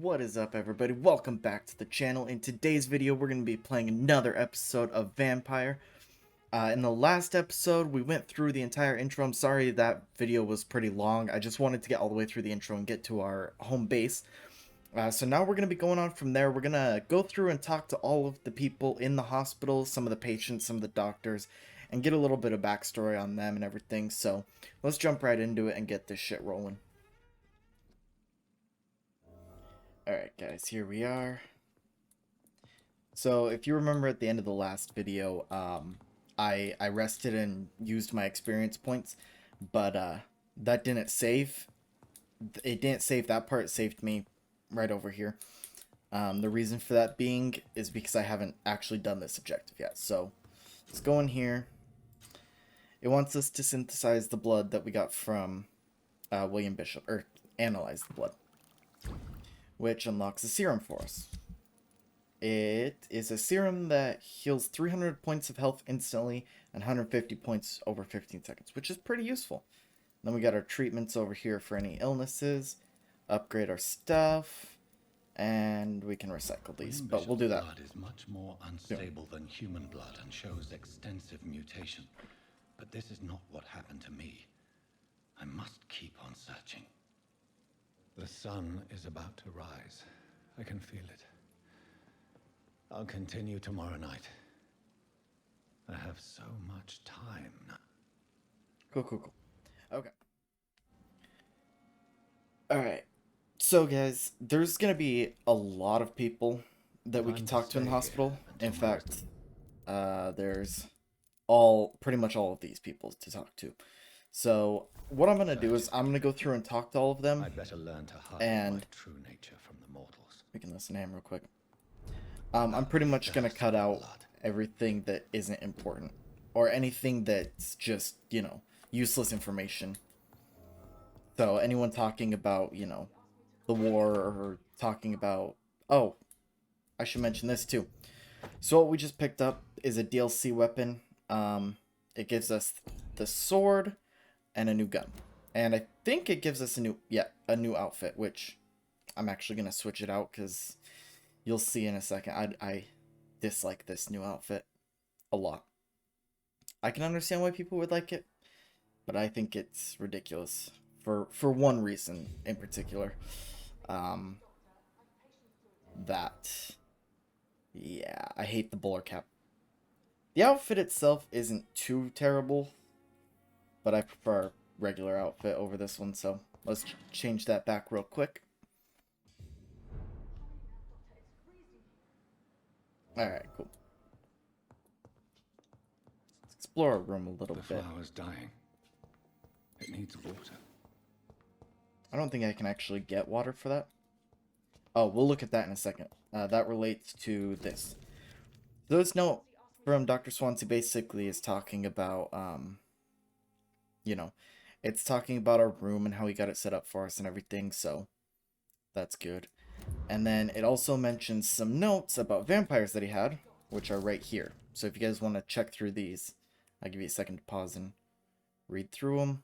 What is up, everybody? Welcome back to the channel. In today's video, we're going to be playing another episode of Vampyr. In the last episode, we went through the entire intro. I'm sorry that video was pretty long. I just wanted to get all the way through the intro and get to our home base. So now we're going to be going on from there. We're going to go through and talk to all of the people in the hospital, some of the patients, some of the doctors, and get a little bit of backstory on them and everything. So let's jump right into it and get this shit rolling. Alright guys, here we are. So if you remember at the end of the last video, I rested and used my experience points, but that didn't save. It didn't save that part, it saved me right over here. The reason for that being is because I haven't actually done this objective yet. So let's go in here. It wants us to synthesize the blood that we got from William Bishop, or analyze the blood, which unlocks a serum for us. It is a serum that heals 300 points of health instantly and 150 points over 15 seconds, which is pretty useful. Then we got our treatments over here for any illnesses, upgrade our stuff, and we can recycle these, but we'll do that. Blood is much more unstable than human blood and shows extensive mutation. But this is not what happened to me. I must keep on searching. The sun is about to rise. I can feel it. I'll continue tomorrow night. I have so much time. Cool. Okay. Alright. So guys, there's gonna be a lot of people that we can talk to in the hospital. In fact, there's pretty much all of these people to talk to. So what I'm gonna do is I'm gonna go through and talk to all of them. I'd better learn to hide my true nature from the mortals. We can listen to him real quick. I'm pretty much gonna cut out everything that isn't important, or anything that's just, you know, useless information. So anyone talking about, you know, the war, or talking about, oh, I should mention this too. So what we just picked up is a DLC weapon. It gives us the sword and a new gun, and I think it gives us a new outfit, which I'm actually gonna switch it out because you'll see in a second. I dislike this new outfit a lot. I can understand why people would like it, but I think it's ridiculous for one reason in particular. Yeah, I hate the bowler cap. The outfit itself isn't too terrible, but I prefer regular outfit over this one, so let's change that back real quick. Alright, cool. Let's explore our room a little bit. The flower's dying. It needs water. I don't think I can actually get water for that. Oh, we'll look at that in a second. That relates to this. So this note from Dr. Swansea basically is talking about, you know, it's talking about our room and how he got it set up for us and everything, so that's good. And then it also mentions some notes about vampires that he had, which are right here. So if you guys want to check through these, I'll give you a second to pause and read through them.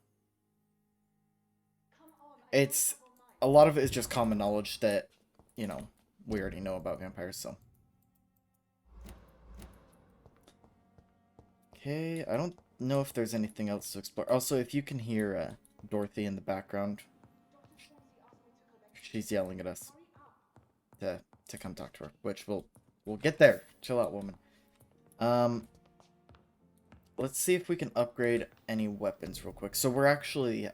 A lot of it is just common knowledge that, you know, we already know about vampires, so. Okay, I don't know if there's anything else to explore. Also, if you can hear Dorothy in the background, she's yelling at us to come talk to her, which we'll get there. Chill out, woman. Let's see if we can upgrade any weapons real quick. So we're actually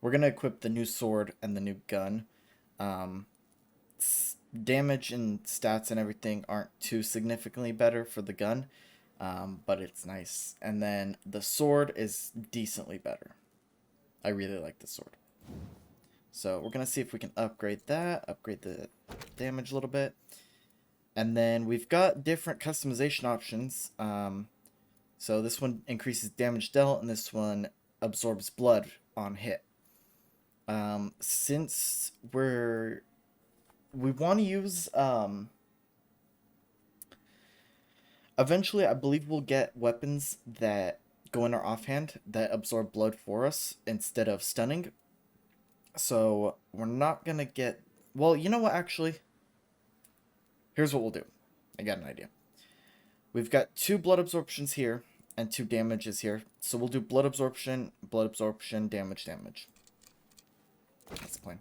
we're gonna equip the new sword and the new gun. Damage and stats and everything aren't too significantly better for the gun, but it's nice. And then the sword is decently better. I really like the sword. So we're gonna see if we can upgrade that, upgrade the damage a little bit. And then we've got different customization options. So this one increases damage dealt, and this one absorbs blood on hit. Since we want to use, eventually I believe we'll get weapons that go in our offhand that absorb blood for us instead of stunning. So we're not going to get Well, you know what, actually? Here's what we'll do. I got an idea. We've got 2 blood absorptions here and 2 damages here. So we'll do blood absorption, damage, damage. That's the plan.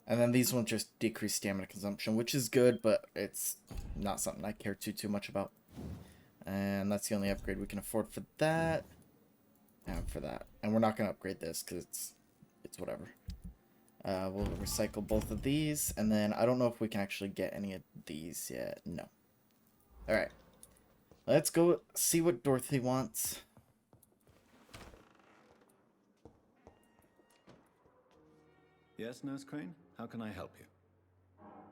And then these ones just decrease stamina consumption, which is good, but it's not something I care too much about. And that's the only upgrade we can afford for that. And for that. And we're not going to upgrade this because it's whatever. We'll recycle both of these. And then I don't know if we can actually get any of these yet. No. Alright. Let's go see what Dorothy wants. Yes, Nurse Crane? How can I help you?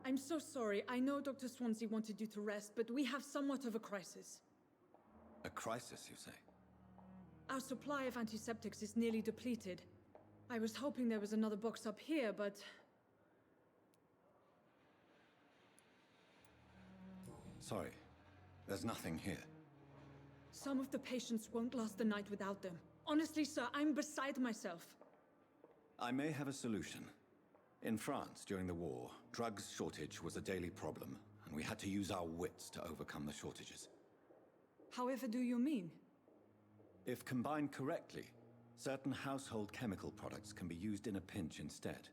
I'm so sorry. I know Dr. Swansea wanted you to rest, but we have somewhat of a crisis. A crisis, you say? Our supply of antiseptics is nearly depleted. I was hoping there was another box up here, but... Sorry. There's nothing here. Some of the patients won't last the night without them. Honestly, sir, I'm beside myself. I may have a solution. In France, during the war, drugs shortage was a daily problem, and we had to use our wits to overcome the shortages. However do you mean? If combined correctly, certain household chemical products can be used in a pinch instead.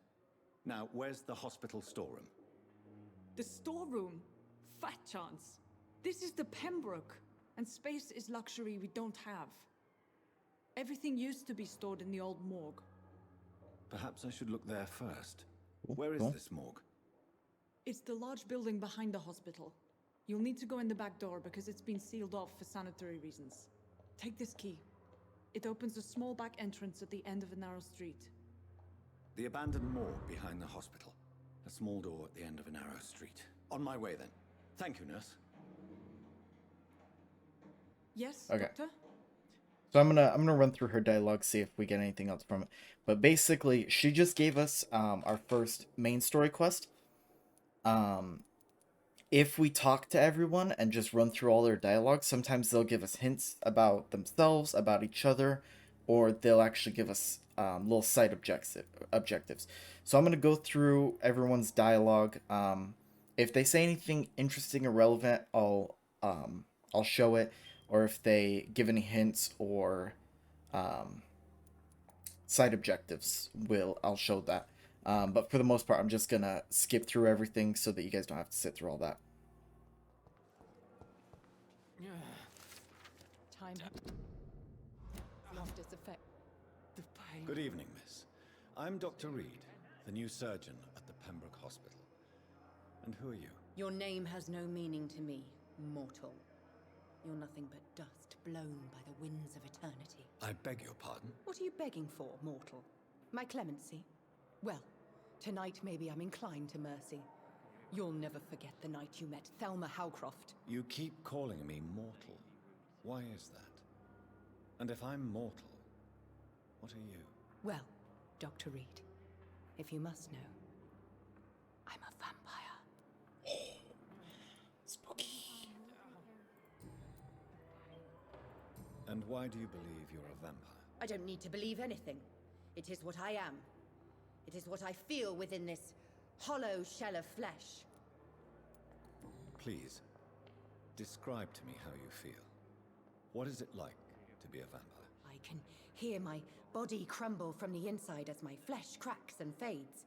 Now, where's the hospital storeroom? The storeroom? Fat chance. This is the Pembroke, and space is luxury we don't have. Everything used to be stored in the old morgue. Perhaps I should look there first. Where is this morgue? It's the large building behind the hospital. You'll need to go in the back door because it's been sealed off for sanitary reasons. Take this key. It opens a small back entrance at the end of a narrow street. The abandoned morgue behind the hospital. A small door at the end of a narrow street. On my way then. Thank you, nurse. Yes, Okay. Doctor? So I'm gonna run through her dialogue, see if we get anything else from it. But basically, she just gave us our first main story quest. If we talk to everyone and just run through all their dialogue, sometimes they'll give us hints about themselves, about each other, or they'll actually give us little side objectives. So I'm gonna go through everyone's dialogue. If they say anything interesting or relevant, I'll show it. Or if they give any hints or side objectives, I'll show that. But for the most part, I'm just gonna skip through everything so that you guys don't have to sit through all that. Time lost its effect. The pain. Good evening, miss. I'm Dr. Reed, the new surgeon at the Pembroke Hospital. And who are you? Your name has no meaning to me, mortal. You're nothing but dust blown by the winds of eternity. I beg your pardon? What are you begging for, mortal? My clemency? Well, tonight maybe I'm inclined to mercy. You'll never forget the night you met Thelma Howcroft. You keep calling me mortal. Why is that? And if I'm mortal, what are you? Well, Dr. Reed, if you must know, I'm a vampire. Spooky. And why do you believe you're a vampire? I don't need to believe anything. It is what I am. It is what I feel within this hollow shell of flesh. Please, describe to me how you feel. What is it like to be a vampire? I can hear my body crumble from the inside as my flesh cracks and fades.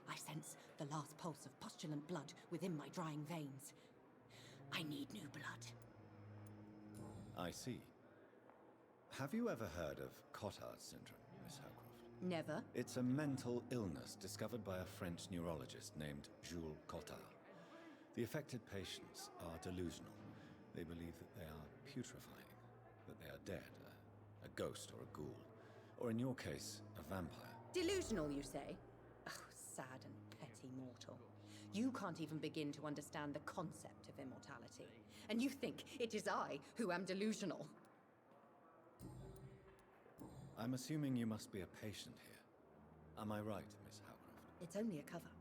I sense the last pulse of postulant blood within my drying veins. I need new blood. I see. Have you ever heard of Cotard syndrome, Miss Howcroft? Never. It's a mental illness discovered by a French neurologist named Jules Cotard. The affected patients are delusional. They believe that they are putrefying, that they are dead, a ghost or a ghoul, or in your case, a vampire. Delusional, you say? Oh, sad and petty mortal. You can't even begin to understand the concept of immortality. And you think it is I who am delusional. I'm assuming you must be a patient here. Am I right, Miss Howcroft? It's only a cover.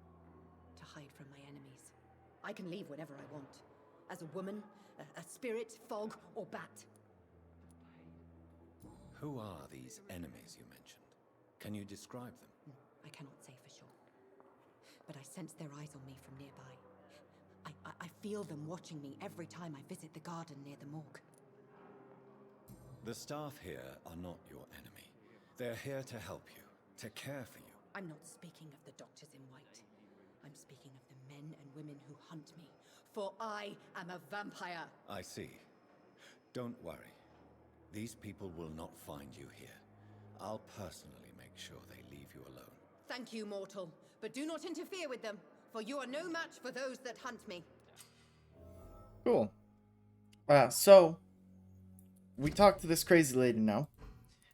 To hide from my enemies. I can leave whenever I want. As a woman, a spirit, fog, or bat. Who are these enemies you mentioned? Can you describe them? I cannot say for sure. but I sense their eyes on me from nearby. I feel them watching me every time I visit the garden near the morgue. The staff here are not your enemy. They're here to help you, to care for you. I'm not speaking of the doctors in white. I'm speaking of the men and women who hunt me, for I am a vampire. I see. Don't worry. These people will not find you here. I'll personally make sure they leave you alone. Thank you, mortal, but do not interfere with them, for you are no match for those that hunt me. Cool. So we talked to this crazy lady now,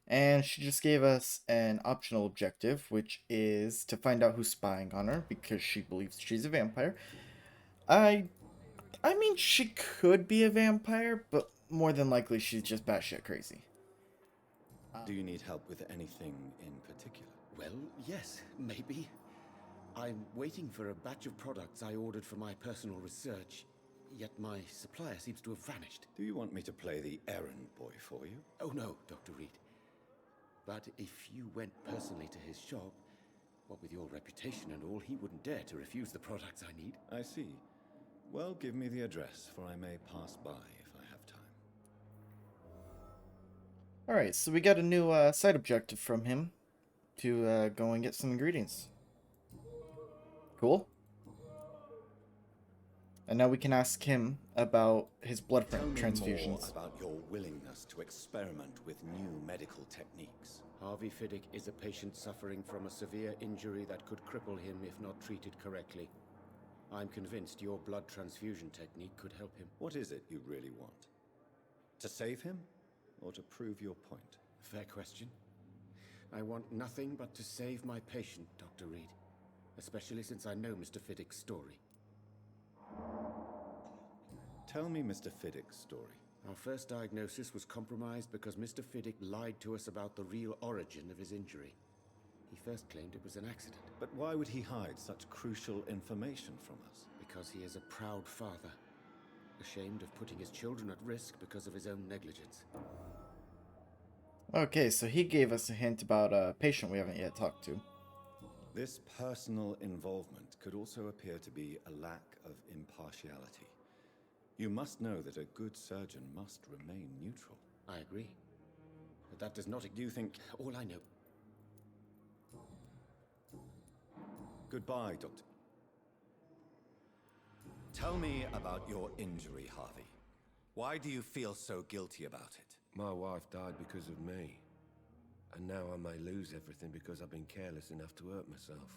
and she just gave us an optional objective, which is to find out who's spying on her because she believes she's a vampire. I mean, she could be a vampire, but more than likely she's just batshit crazy. Do you need help with anything in particular? Well, yes, maybe. I'm waiting for a batch of products I ordered for my personal research, yet my supplier seems to have vanished. Do you want me to play the errand boy for you? Oh no, Dr. Reed. But if you went personally to his shop, what with your reputation and all, he wouldn't dare to refuse the products I need. I see. Well, give me the address, for I may pass by if I have time. Alright, so we got a new side objective from him to go and get some ingredients. Cool. And now we can ask him about his blood Tell me transfusions. more about your willingness to experiment with new medical techniques. Harvey Fiddick is a patient suffering from a severe injury that could cripple him if not treated correctly. I'm convinced your blood transfusion technique could help him. What is it you really want? To save him, or to prove your point? Fair question. I want nothing but to save my patient, Dr. Reed. Especially since I know Mr. Fiddick's story. Tell me Mr. Fiddick's story. Our first diagnosis was compromised because Mr. Fiddick lied to us about the real origin of his injury. He first claimed it was an accident. But why would he hide such crucial information from us? Because he is a proud father, ashamed of putting his children at risk because of his own negligence. Okay, so he gave us a hint about a patient we haven't yet talked to. This personal involvement could also appear to be a lack of impartiality. You must know that a good surgeon must remain neutral. I agree. But that does not... Do you think... All I know... Goodbye, Doctor. Tell me about your injury, Harvey. Why do you feel so guilty about it? My wife died because of me. And now I may lose everything because I've been careless enough to hurt myself.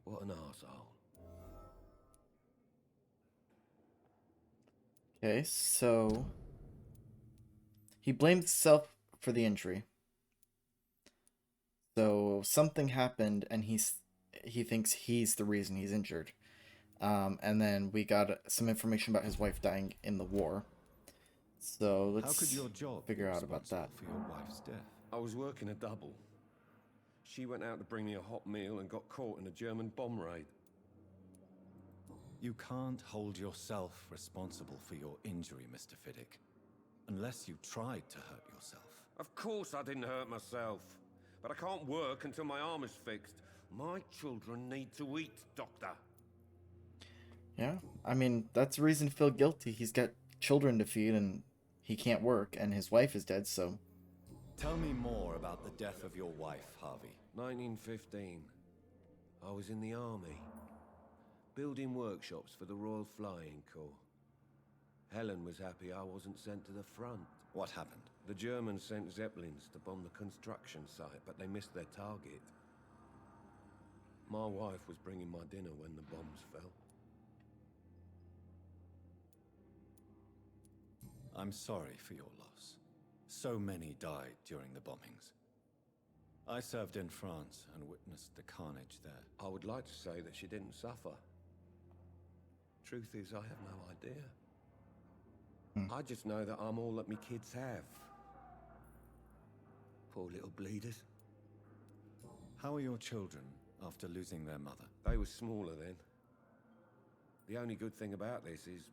What an arsehole. Okay, so he blamed himself for the injury. So something happened, and he thinks he's the reason he's injured. And then we got some information about his wife dying in the war. So let's How could your job figure be out about that. responsible for your wife's death? I was working a double. She went out to bring me a hot meal and got caught in a German bomb raid. You can't hold yourself responsible for your injury, Mr. Fiddick, unless you tried to hurt yourself. Of course I didn't hurt myself. But I can't work until my arm is fixed. My children need to eat, Doctor. Yeah, I mean, that's a reason to feel guilty. He's got children to feed and he can't work, and his wife is dead, so... Tell me more about the death of your wife, Harvey. 1915. I was in the army. Building workshops for the Royal Flying Corps. Helen was happy I wasn't sent to the front. What happened? The Germans sent Zeppelins to bomb the construction site, but they missed their target. My wife was bringing my dinner when the bombs fell. I'm sorry for your loss. So many died during the bombings. I served in France and witnessed the carnage there. I would like to say that she didn't suffer. Truth is, I have no idea. I just know that I'm all that me kids have. Poor little bleeders. How are your children after losing their mother? They were smaller then. The only good thing about this is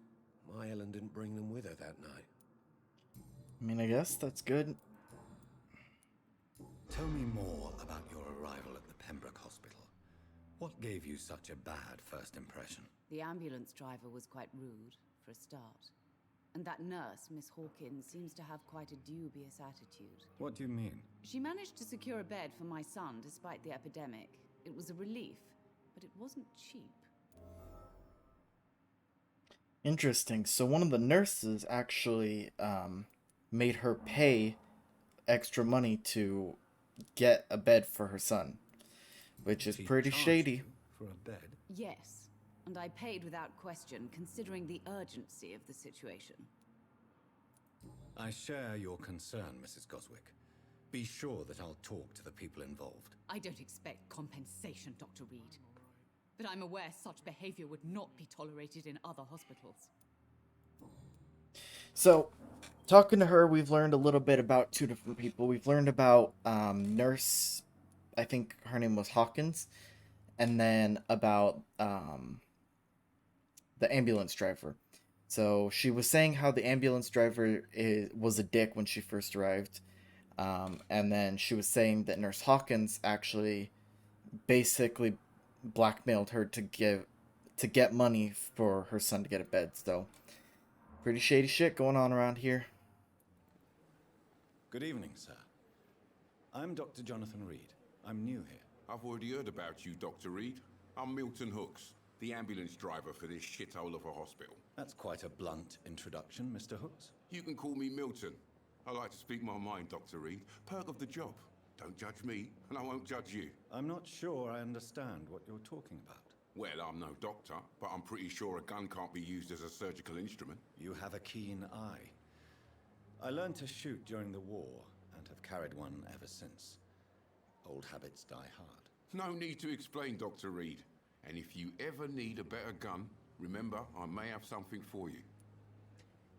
my Helen didn't bring them with her that night. I mean, I guess that's good. Tell me more about your arrival at the Pembroke Hospital. What gave you such a bad first impression? The ambulance driver was quite rude, for a start. And that nurse, Miss Hawkins, seems to have quite a dubious attitude. What do you mean? She managed to secure a bed for my son despite the epidemic. It was a relief, but it wasn't cheap. Interesting. So one of the nurses actually made her pay extra money to get a bed for her son, which is She pretty charged shady. you for a bed? Yes, and I paid without question, considering the urgency of the situation. I share your concern, Mrs. Goswick. Be sure that I'll talk to the people involved. I don't expect compensation, Dr. Reed. But I'm aware such behavior would not be tolerated in other hospitals. So, talking to her, we've learned a little bit about two different people. We've learned about nurse, I think her name was Hawkins, and then about the ambulance driver. So she was saying how the ambulance driver was a dick when she first arrived, and then she was saying that Nurse Hawkins actually basically blackmailed her to get money for her son to get a bed. So pretty shady shit going on around here. Good evening, sir. I'm Dr. Jonathan Reed. I'm new here. I've already heard about you, Dr. Reed. I'm Milton Hooks, the ambulance driver for this shithole of a hospital. That's quite a blunt introduction, Mr. Hooks. You can call me Milton. I like to speak my mind, Dr. Reed. Perk of the job. Don't judge me, and I won't judge you. I'm not sure I understand what you're talking about. Well, I'm no doctor, but I'm pretty sure a gun can't be used as a surgical instrument. You have a keen eye. I learned to shoot during the war and have carried one ever since. Old habits die hard. No need to explain, Dr. Reed. And if you ever need a better gun, remember, I may have something for you.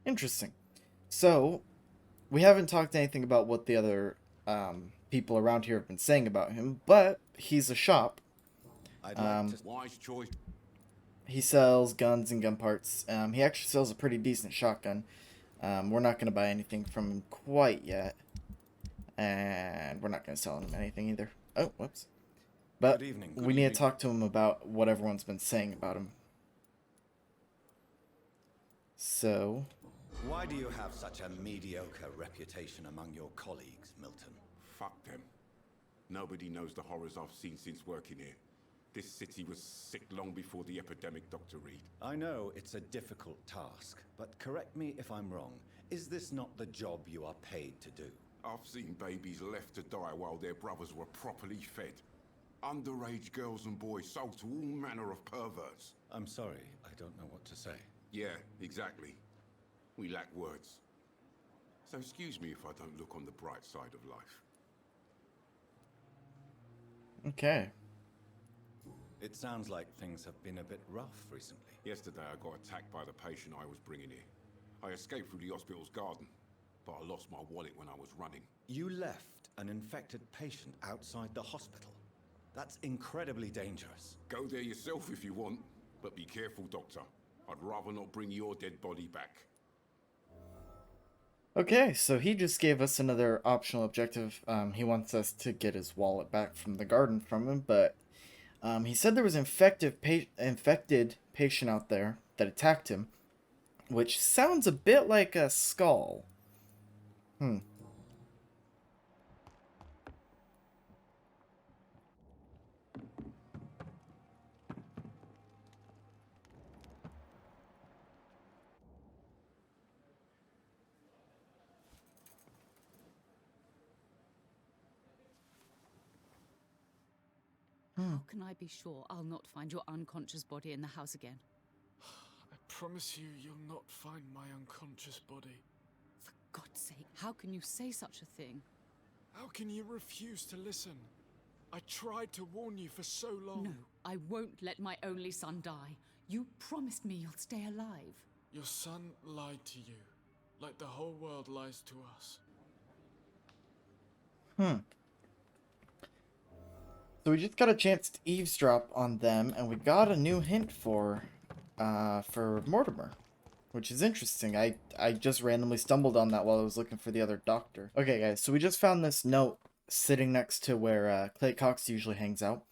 Interesting. So, we haven't talked anything about what the other people around here have been saying about him, but he's a shop. I'd like to... Wise choice. He sells guns and gun parts. He actually sells a pretty decent shotgun. We're not going to buy anything from him quite yet. And we're not going to sell him anything either. Oh, whoops. But Good evening. we need to talk to him about what everyone's been saying about him. So... Why do you have such a mediocre reputation among your colleagues, Milton? Fuck them. Nobody knows the horrors I've seen since working here. This city was sick long before the epidemic, Dr. Reed. I know it's a difficult task, but correct me if I'm wrong. Is this not the job you are paid to do? I've seen babies left to die while their brothers were properly fed. Underage girls and boys sold to all manner of perverts. I'm sorry, I don't know what to say. Yeah, exactly. We lack words. So excuse me if I don't look on the bright side of life. Okay. It sounds like things have been a bit rough recently. Yesterday I got attacked by the patient I was bringing here. I escaped through the hospital's garden, but I lost my wallet when I was running. You left an infected patient outside the hospital. That's incredibly dangerous. Go there yourself if you want, but be careful, Doctor. I'd rather not bring your dead body back. Okay, so he just gave us another optional objective. He wants us to get his wallet back from the garden from him, but he said there was an infected patient out there that attacked him, which sounds a bit like a skull. How can I be sure I'll not find your unconscious body in the house again? I promise you, you'll not find my unconscious body. For God's sake, how can you say such a thing? How can you refuse to listen? I tried to warn you for so long. No, I won't let my only son die. You promised me you'll stay alive. Your son lied to you, like the whole world lies to us. So we just got a chance to eavesdrop on them, and we got a new hint for Mortimer, which is interesting. I just randomly stumbled on that while I was looking for the other doctor. Okay, guys, so we just found this note sitting next to where Clay Cox usually hangs out.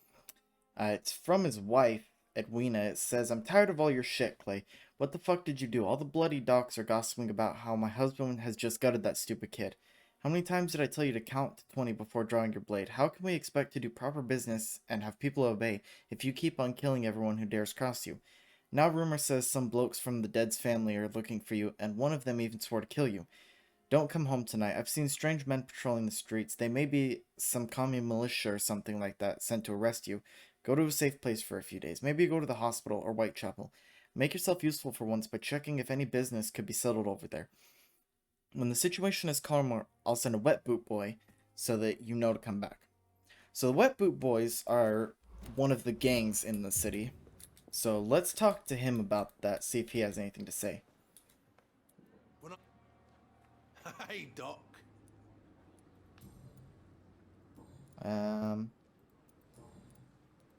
It's from his wife, Edwina. It says, I'm tired of all your shit, Clay. What the fuck did you do? All the bloody docs are gossiping about how my husband has just gutted that stupid kid. How many times did I tell you to count to 20 before drawing your blade? How can we expect to do proper business and have people obey if you keep on killing everyone who dares cross you? Now rumor says some blokes from the dead's family are looking for you, and one of them even swore to kill you. Don't come home tonight. I've seen strange men patrolling the streets. They may be some commie militia or something like that sent to arrest you. Go to a safe place for a few days. Maybe go to the hospital or Whitechapel. Make yourself useful for once by checking if any business could be settled over there. When the situation is calmer, I'll send a wet boot boy so that you know to come back. So the wet boot boys are one of the gangs in the city. So let's talk to him about that, see if he has anything to say. Hey, Doc.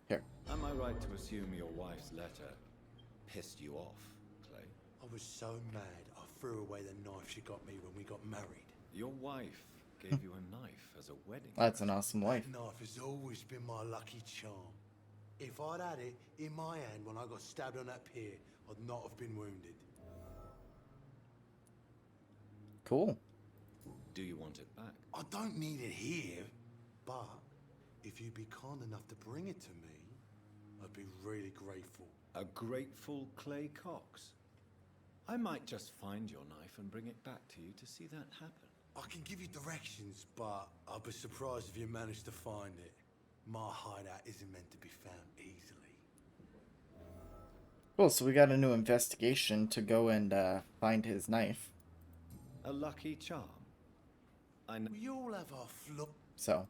Here. Am I right to assume your wife's letter pissed you off, Clay? I was so mad I threw away the knife she got me when we got married. Your wife gave you a knife as a wedding. That's an awesome wife. That knife has always been my lucky charm. If I'd had it in my hand when I got stabbed on that pier, I'd not have been wounded. Cool. Do you want it back? I don't need it here, but if you'd be kind enough to bring it to me, I'd be really grateful. A grateful Clay Cox. I might just find your knife and bring it back to you to see that happen. I can give you directions, but I'd be surprised if you managed to find it. My hideout isn't meant to be found easily. Cool, so we got a new investigation to go and find his knife. A lucky charm. I know. We all have our flaws. So,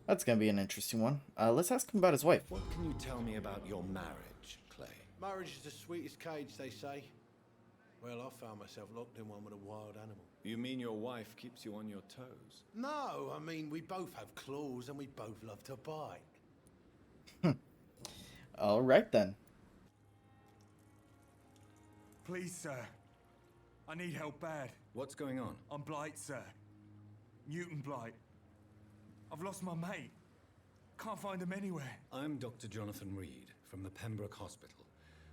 that's going to be an interesting one. Let's ask him about his wife. What can you tell me about your marriage, Clay? Marriage is the sweetest cage, they say. Well, I found myself locked in one with a wild animal. You mean your wife keeps you on your toes? No, I mean, we both have claws and we both love to bite. Alright then. Please, sir. I need help bad. What's going on? I'm Blight, sir. Newton Blight. I've lost my mate. Can't find him anywhere. I'm Dr. Jonathan Reed from the Pembroke Hospital.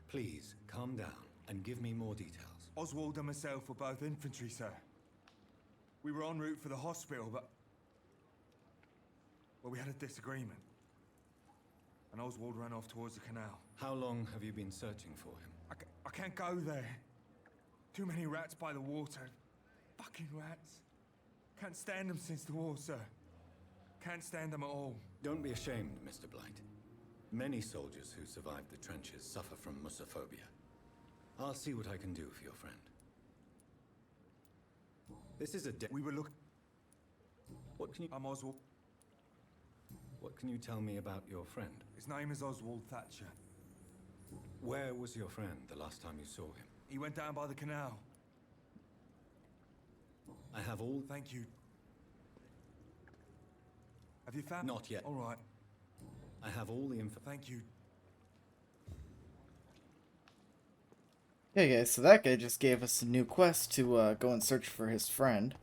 Please, calm down and give me more details. Oswald and myself were both infantry, sir. We were en route for the hospital, but... well, we had a disagreement. And Oswald ran off towards the canal. How long have you been searching for him? I can't go there. Too many rats by the water. Fucking rats. Can't stand them since the war, sir. Can't stand them at all. Don't be ashamed, Mr. Blight. Many soldiers who survived the trenches suffer from musophobia. I'll see what I can do for your friend. This is a We were looking... What can you... I'm Oswald. What can you tell me about your friend? His name is Oswald Thatcher. Where was your friend the last time you saw him? He went down by the canal. I have all... Thank you. Have you found... Not yet. All right. I have all the info... Thank you. Yeah, guys, so that guy just gave us a new quest to go and search for his friend.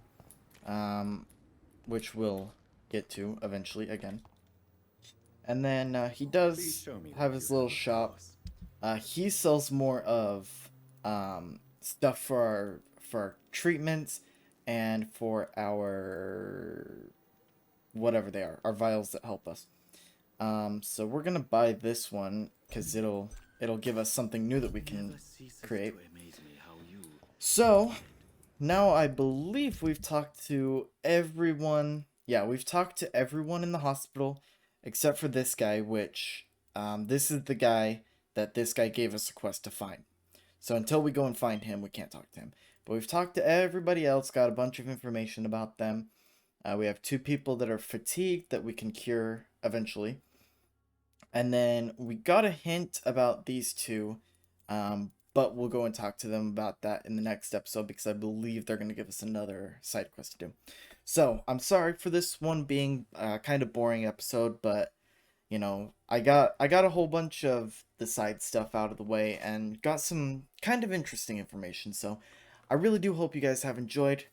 Which we'll get to eventually again. And then he does have his little shop. He sells more of stuff for our treatments and for our whatever they are, our vials that help us. So we're gonna buy this one because it'll give us something new that we can create. So now I believe we've talked to everyone. Yeah, we've talked to everyone in the hospital except for this guy, which this is the guy that this guy gave us a quest to find. So until we go and find him, we can't talk to him. But we've talked to everybody else, got a bunch of information about them. We have 2 people that are fatigued that we can cure eventually. And then we got a hint about these 2, but we'll go and talk to them about that in the next episode because I believe they're going to give us another side quest to do. So, I'm sorry for this one being kind of boring episode, but, you know, I got a whole bunch of the side stuff out of the way and got some kind of interesting information. So, I really do hope you guys have enjoyed.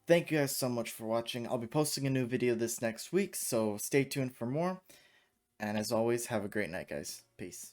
Thank you guys so much for watching. I'll be posting a new video this next week, so stay tuned for more. And as always, have a great night, guys. Peace.